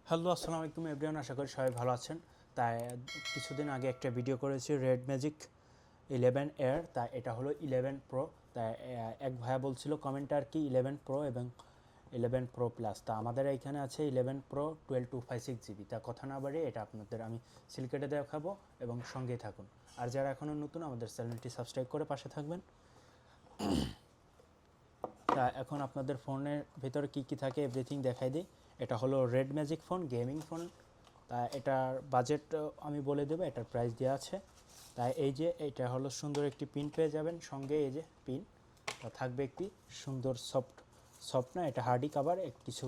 Hello, আসসালামু আলাইকুম everyone. আশা করি সবাই ভালো আছেন। তাই কিছুদিন আগে একটা ভিডিও করেছি রেড ম্যাজিক 11 এয়ার। তাই এটা হলো 11 প্রো। তাই এক ভাইয়া বলছিল কমেন্টে আর কি 11 প্রো এবং 11 প্রো প্লাস। তা আমাদের এইখানে আছে 11 প্রো 12256 জিবি। তা কথা না বাড়িয়ে এটা আপনাদের আমি সিল কেটে দেখাবো এবং সঙ্গেই থাকুন। আর যারা এখনও নতুন আমাদের চ্যানেলটি সাবস্ক্রাইব করে পাশে থাকবেন। তা এখন আপনাদের ফোনের ভিতরে কী কী থাকে এভরিথিং দেখাই দিই। এটা হলো red magic phone, gaming phone. তা এটার বাজেট আমি বলে দেবো, এটার প্রাইস দেওয়া আছে। তাই এই যে এটা হলো সুন্দর একটি পিন পেয়ে যাবেন সঙ্গে। এই যে পিন তা থাকবে একটি সুন্দর সফট না, এটা হার্ডি কাভার, কিছু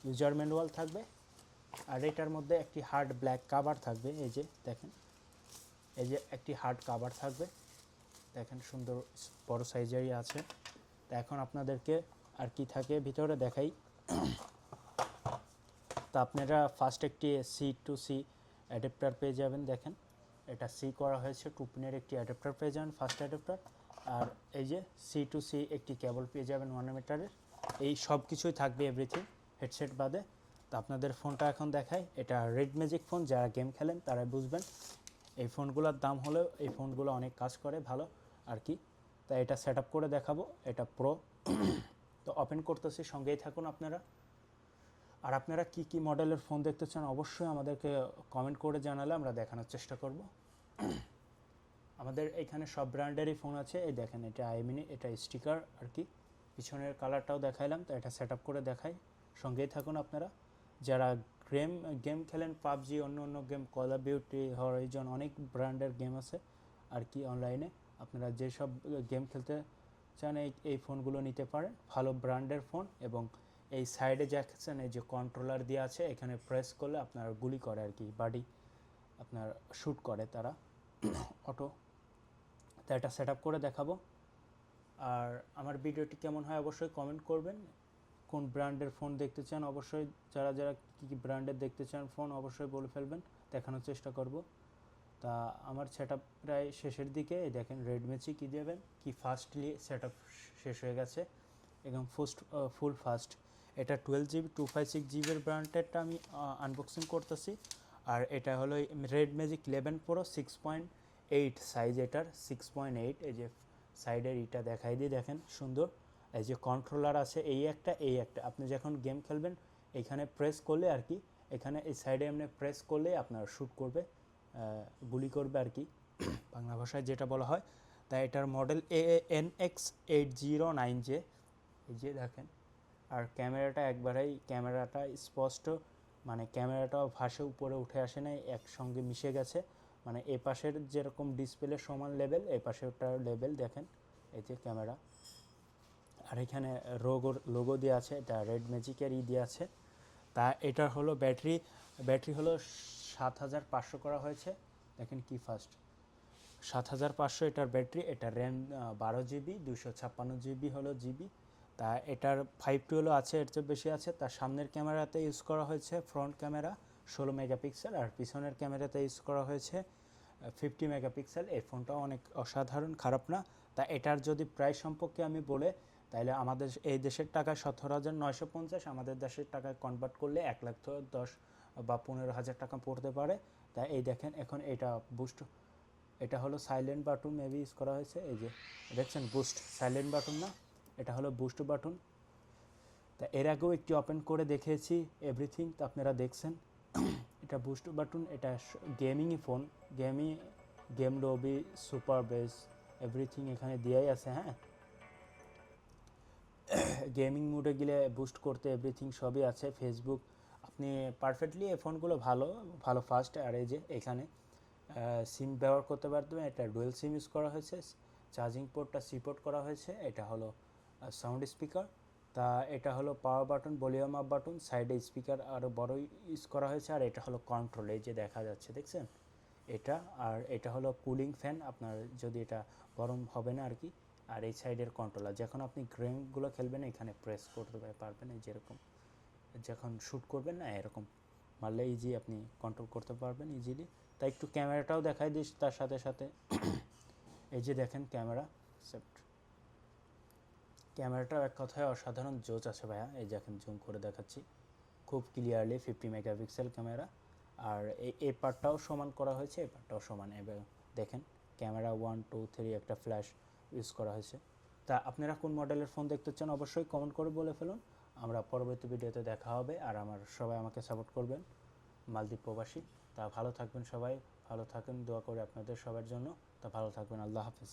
ইউজার ম্যানুয়াল থাকবে। আর এটার মধ্যে একটি হার্ড ব্ল্যাক কাভার থাকবে। এই যে দেখেন, এই যে একটি হার্ড কাভার থাকবে, দেখেন সুন্দর বড় সাইজেরই আছে। তা এখন আপনাদেরকে আর কি থাকে ভিতরে দেখাই। তা আপনারা ফার্স্ট একটি সি টু সি অ্যাডাপ্টার পেয়ে যাবেন। দেখেন এটা সি করা হয়েছে, 2 পিনের একটি অ্যাডাপ্টার পেয়ে যাবেন, ফার্স্ট অ্যাডাপ্টার। আর এই যে সি টু সি একটি কেবল পেয়ে যাবেন 1 মিটারের। এই সব কিছুই থাকবে এভরিথিং হেডসেট বাদে। তো আপনাদের ফোনটা এখন দেখাই। এটা রেড ম্যাজিক ফোন, যারা গেম খেলেন তারা বুঝবেন। এই ফোনগুলোর দাম হলেও এই ফোনগুলো অনেক কাজ করে ভালো আর কি। তাই এটা সেট আপ করে দেখাবো। এটা প্রো। তো ওপেন করতেছি, সঙ্গেই থাকুন আপনারা। আর আপনারা কি কি মডেলের ফোন দেখতে চান অবশ্যই আমাদেরকে কমেন্ট করে জানালে আমরা দেখানোর চেষ্টা করব। আমাদের এখানে সব ব্র্যান্ডেরই ফোন আছে। এই দেখেন, এটা আইমিনি, এটা স্টিকার আর কি। পিছনের কালারটাও দেখাইলাম। তো এটা সেট আপ করে দেখাই, সঙ্গেই থাকুন আপনারা। যারা গেম খেলেন, পাবজি, অন্য অন্য game, call of duty, Horizon, অনেক ব্র্যান্ডের গেম আছে আর কি অনলাইনে। আপনারা যেসব গেম খেলতে চান এই ফোনগুলো নিতে পারেন, ভালো ব্র্যান্ডের ফোন। এবং এই সাইডে দেখছেন এই যে কন্ট্রোলার দিয়ে আছে, এখানে প্রেস করলে আপনার গুলি করে আর কি, বাডি আপনার শ্যুট করে তারা অটো। তো এটা সেট আপ করে দেখাবো। আর আমার ভিডিওটি কেমন হয় অবশ্যই কমেন্ট করবেন। কোন ব্র্যান্ডের ফোন দেখতে চান অবশ্যই, যারা যারা কী কী ব্র্যান্ডের দেখতে চান ফোন অবশ্যই বলে ফেলবেন, দেখানোর চেষ্টা করব। তা আমার সেট আপ প্রায় শেষের দিকে। দেখেন রেড ম্যাজিক কী দেবেন, কি ফাস্টলি সেট আপ শেষ হয়ে গেছে এবং ফুল ফাস্ট। এটা 12 জিবি 256 জিবির ব্র্যান্ডেরটা আমি আনবক্সিং করতেছি। আর এটা হলো রেড ম্যাজিক 11 প্রো 6.8 সাইজ, এটার 6.8। এই যে সাইডের ইটা দেখাই দিয়ে দেখেন সুন্দর। এই যে কন্ট্রোলার আছে, এই একটা আপনি যখন গেম খেলবেন এখানে প্রেস করলে আর কি, এখানে এই সাইডে এমনি প্রেস করলে আপনার শ্যুট করবে, গুলি করবে আর কি বাংলা ভাষায় যেটা বলা হয়। তাই এটার মডেল ANX8009J। এই যে দেখেন। আর ক্যামেরাটা ক্যামেরাটা স্পষ্ট, মানে ক্যামেরাটাও ভাসে উপরে উঠে আসে নাই, একসঙ্গে মিশে গেছে। মানে এ পাশের যেরকম ডিসপ্লে সমান লেভেল, এ পাশেরটার লেভেল দেখেন। এই যে ক্যামেরা। আর এখানে লোগো দেওয়া আছে, এটা রেড ম্যাজিকের দেওয়া আছে। তা এটার হলো ব্যাটারি হলো 7500 করা হয়েছে। দেখেন কি ফাস্ট, 7500 এটার ব্যাটারি। এটা র্যাম 12 জিবি, 256 জিবি হলো জিবি। তা এটার 512 আছে, এর চেয়ে বেশি আছে। তার সামনের ক্যামেরাতে ইউজ করা হয়েছে ফ্রন্ট ক্যামেরা 16 মেগাপিক্সেল, আর পিছনের ক্যামেরাতে ইউজ করা হয়েছে 50 মেগাপিক্সেল। এই ফোনটাও অনেক অসাধারণ, খারাপ না। তা এটার যদি প্রাইস সম্পর্কে আমি বলে, তাহলে আমাদের এই দেশের টাকায় 17,950, আমাদের দেশের টাকায় কনভার্ট করলে 1,10,000 বা 15,000 টাকা পড়তে পারে। তাই এই দেখেন এখন এটা বুস্ট, এটা হলো সাইলেন্ট বাটন মেবি ইউজ করা হয়েছে। এই যে দেখছেন বুস্ট, সাইলেন্ট বাটন না, এটা হলো বুস্ট বাটন। তা এর আগেও একটি ওপেন করে দেখিয়েছি এভরিথিং, তো আপনারা দেখছেন। এটা বুস্ট বাটন। এটা গেমিংই phone, game lobby, super base, everything এখানে দেওয়াই আছে। হ্যাঁ, গেমিং মুডে গেলে বুস্ট করতে এভরিথিং সবই আছে, ফেসবুক আপনি পারফেক্টলি। এই ফোনগুলো ভালো ভালো ফাস্ট। আর এই যে এখানে সিম ব্যবহার করতে পারবেন, এটা ডুয়েল সিম ইউজ করা হয়েছে। চার্জিং পোর্টটা সি পোর্ট করা হয়েছে। এটা হলো সাউন্ড স্পিকার। তা এটা হলো power button, volume up button, সাইডে স্পিকার আরও বড় ইউজ করা হয়েছে। আর এটা হলো কন্ট্রোল, এই যে দেখা যাচ্ছে দেখছেন এটা। আর এটা হলো কুলিং ফ্যান, আপনার যদি এটা গরম হবে না আর কি। আর এই সাইডের কন্ট্রোলার, যখন আপনি গেমগুলো খেলবেন এখানে প্রেস করতে পারবেন, এই যেরকম যখন শ্যুট করবেন না এরকম মারলে ইজি আপনি কন্ট্রোল করতে পারবেন ইজিলি। তাই একটু ক্যামেরাটাও দেখাই দিস তার সাথে সাথে। এই যে দেখেন ক্যামেরা সেট, ক্যামেরাটাও এক কথায় অসাধারণ জোচ আছে ভাইয়া। এই দেখেন জুম করে দেখাচ্ছি, খুব ক্লিয়ারলি 50 মেগাপিক্সেল ক্যামেরা। আর এই পার্টটাও সমান করা হয়েছে, এই পার্টটাও সমান। এবার দেখেন ক্যামেরা 1 2 3 একটা ফ্ল্যাশ ইউজ করা হয়েছে। তা আপনারা কোন মডেলের ফোন দেখতে চান অবশ্যই কমেন্ট করে বলে ফেলুন। আমরা পরবর্তী ভিডিওতে দেখা হবে। আর সবাই আমাকে সাপোর্ট করবেন, মালদ্বীপ প্রবাসী। তা ভালো থাকবেন সবাই, ভালো থাকেন, দোয়া করে আপনাদের সবার জন্য। তা ভালো থাকবেন, আল্লাহ হাফিজ।